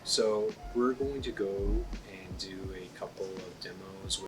So we're going to go and do a couple of demos.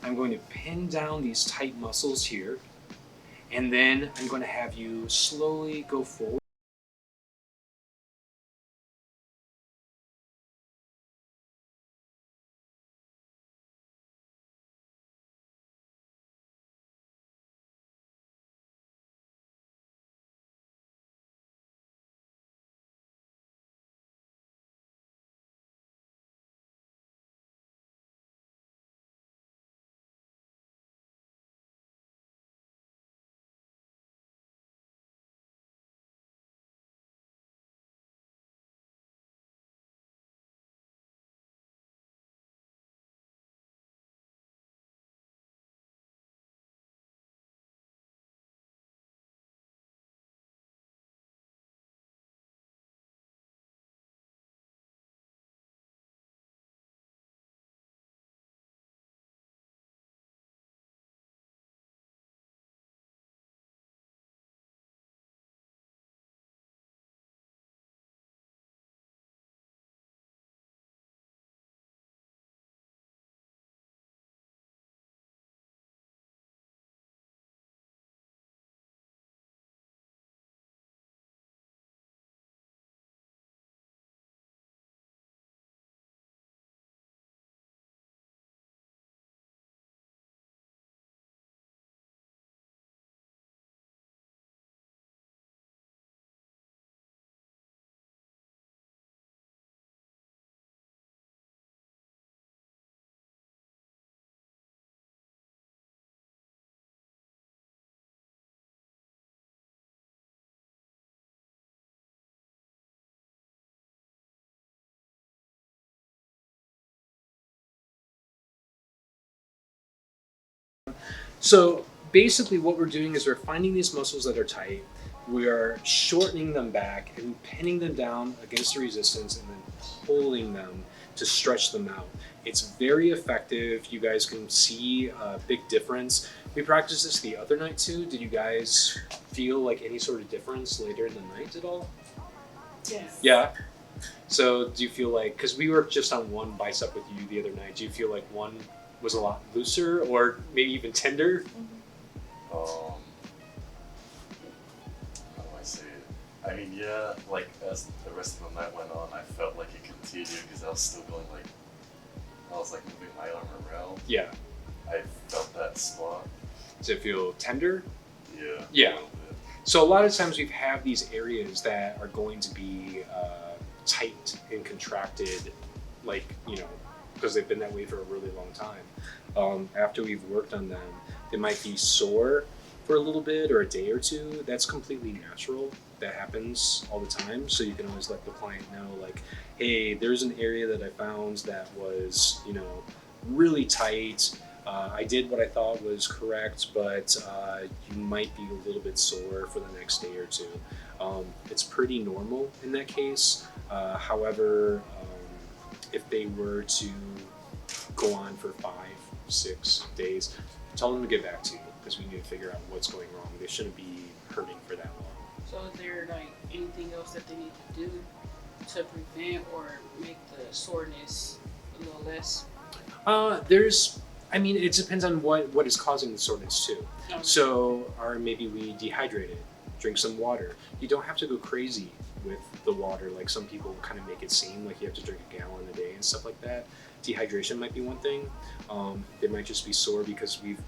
I'm going to pin down these tight muscles here, and then I'm going to have you slowly go forward. So basically what we're doing is we're finding these muscles that are tight, we are shortening them back and pinning them down against the resistance and then pulling them to stretch them out. It's very effective. You guys can see a big difference. We practiced this the other night too. Did you guys feel like any sort of difference later in the night at all? Yes. Yeah. So do you feel like, because we were just on one bicep with you the other night, do you feel like one was a lot looser or maybe even tender? How do I say it? I mean, yeah, like as the rest of the night went on, I felt like it continued because I was still going like, I was like moving my arm around. Yeah. I felt that spot. Does it feel tender? Yeah. Yeah. A little bit. So a lot of times we have these areas that are going to be tight and contracted, like, because they've been that way for a really long time. After we've worked on them, they might be sore for a little bit or a day or two. That's completely natural. That happens all the time. So you can always let the client know, like, hey, there's an area that I found that was, really tight. I did what I thought was correct, but you might be a little bit sore for the next day or two. It's pretty normal in that case. However, if they were to go on for 5, 6 days, tell them to get back to you because we need to figure out what's going wrong. They shouldn't be hurting for that long. So is there like anything else that they need to do to prevent or make the soreness a little less? It depends on what is causing the soreness too. So, or maybe we dehydrate it, drink some water. You don't have to go crazy with the water like some people kind of make it seem, like you have to drink a gallon a day and stuff like that. Dehydration might be one thing. They might just be sore because we've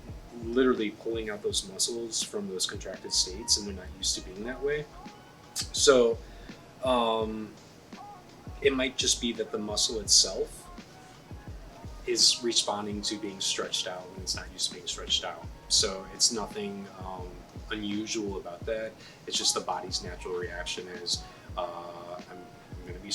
literally pulling out those muscles from those contracted states and they're not used to being that way. So, um, it might just be that the muscle itself is responding to being stretched out when it's not used to being stretched out. So it's nothing unusual about that. It's just the body's natural reaction is I'm going to be.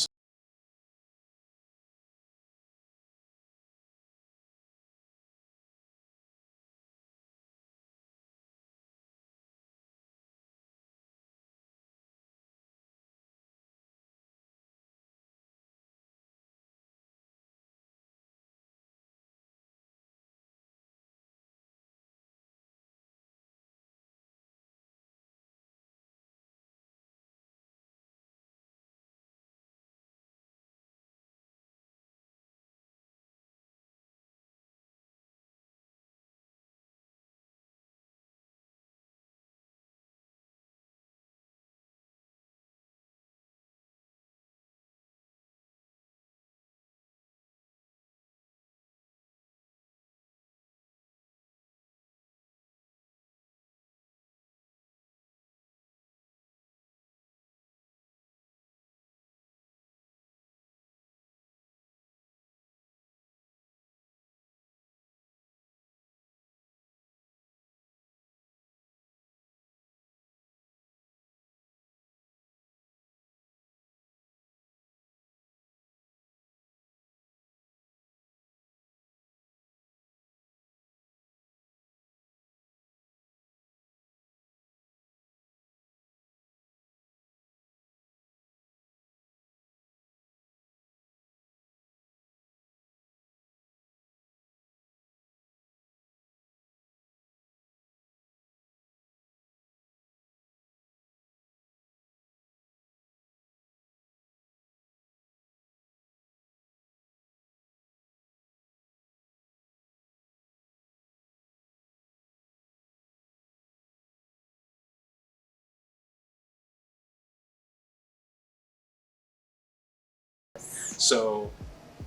So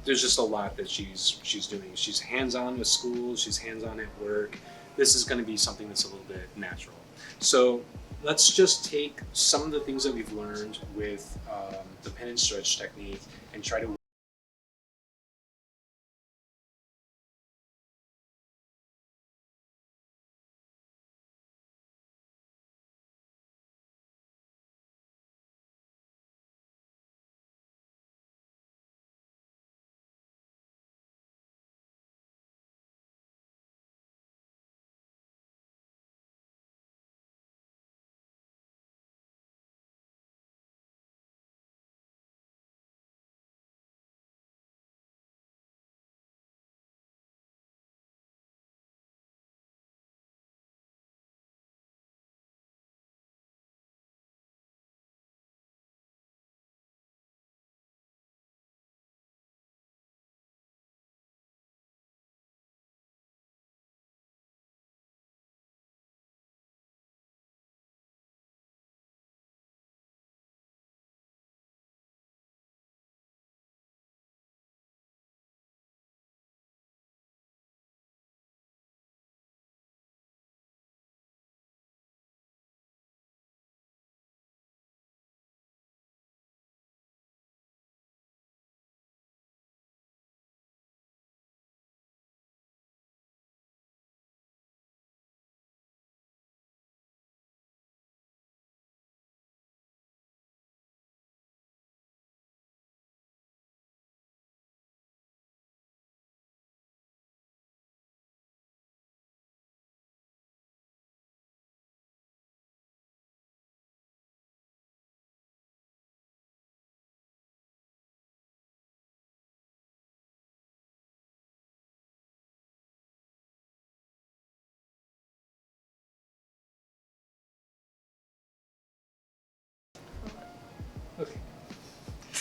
there's just a lot that she's doing. She's hands-on with school. She's hands-on at work. This is going to be something that's a little bit natural. So let's just take some of the things that we've learned with the pin and stretch technique and try to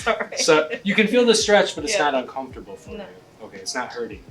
alright. So you can feel the stretch, but it's Yeah. not uncomfortable for No. you. Okay, it's not hurting.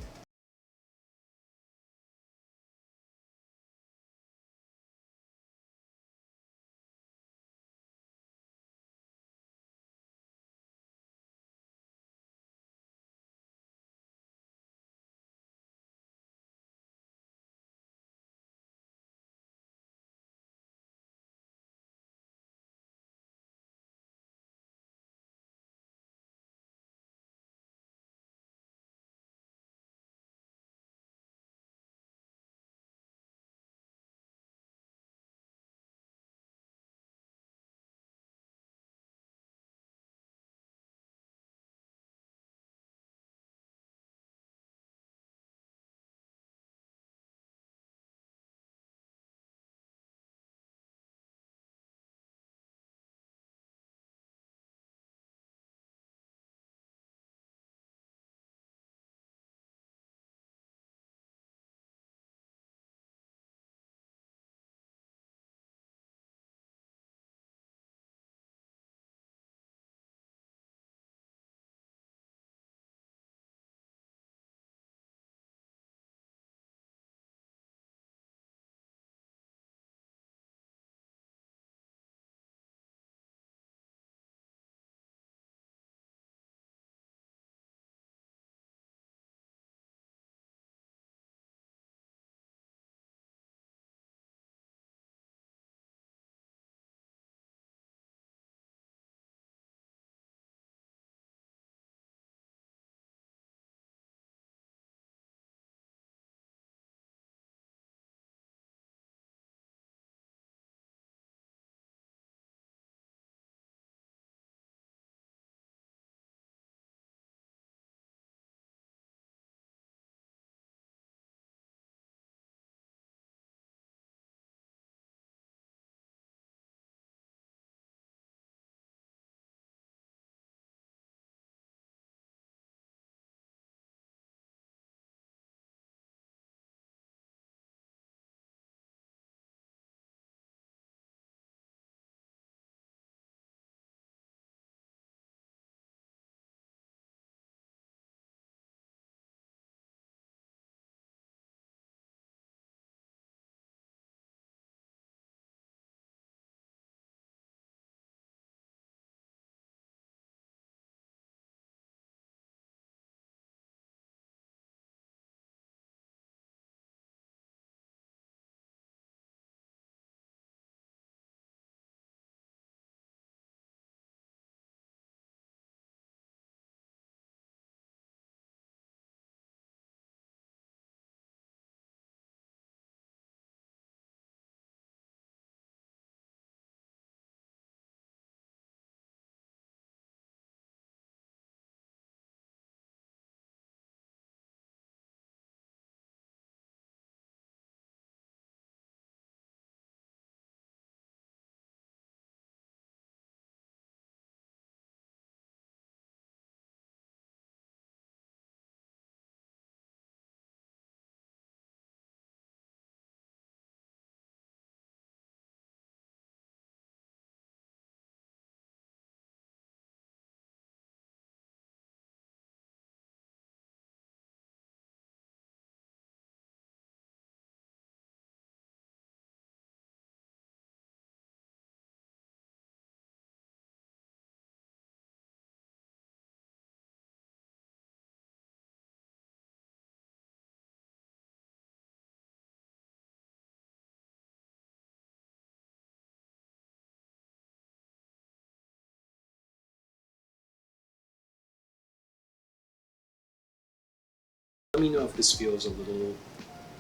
Let me know if this feels a little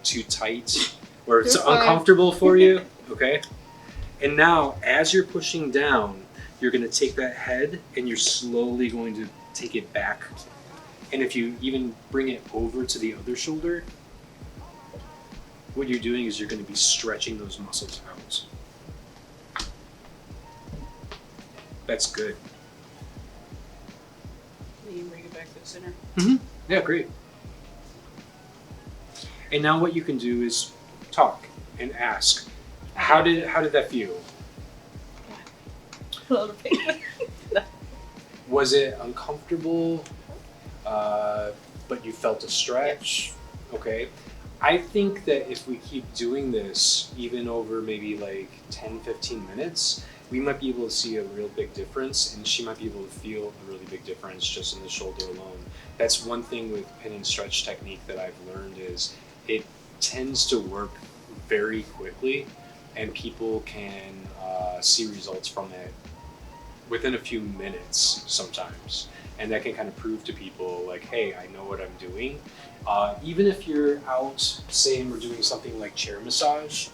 too tight or it's You're fine. uncomfortable for you. Okay. And now, as you're pushing down, you're going to take that head and you're slowly going to take it back. And if you even bring it over to the other shoulder, what you're doing is you're going to be stretching those muscles out. That's good. You can bring it back to the center. Mm-hmm. Yeah, great. And now what you can do is talk and ask, how did that feel? A little bit. Was it uncomfortable, but you felt a stretch? Okay. I think that if we keep doing this, even over maybe like 10, 15 minutes, we might be able to see a real big difference, and she might be able to feel a really big difference just in the shoulder alone. That's one thing with pin and stretch technique that I've learned is it tends to work very quickly, and people can see results from it within a few minutes sometimes. And that can kind of prove to people like, hey, I know what I'm doing. Even if you're out, say, and we're doing something like chair massage,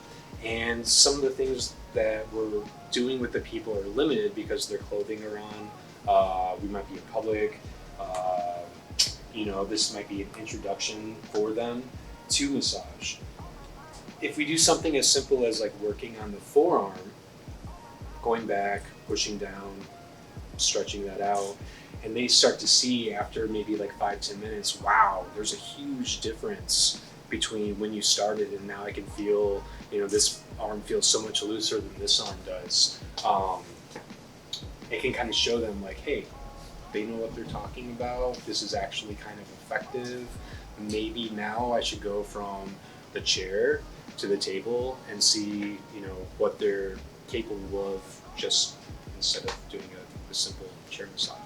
and some of the things that we're doing with the people are limited because their clothing are on, we might be in public, this might be an introduction for them to massage. If we do something as simple as like working on the forearm, going back, pushing down, stretching that out, and they start to see after maybe like 5-10 minutes, wow, there's a huge difference between when you started and now I can feel, this arm feels so much looser than this arm does. It can kind of show them like, hey, they know what they're talking about. This is actually kind of effective. Maybe now I should go from the chair to the table and see, what they're capable of just instead of doing a simple chair massage.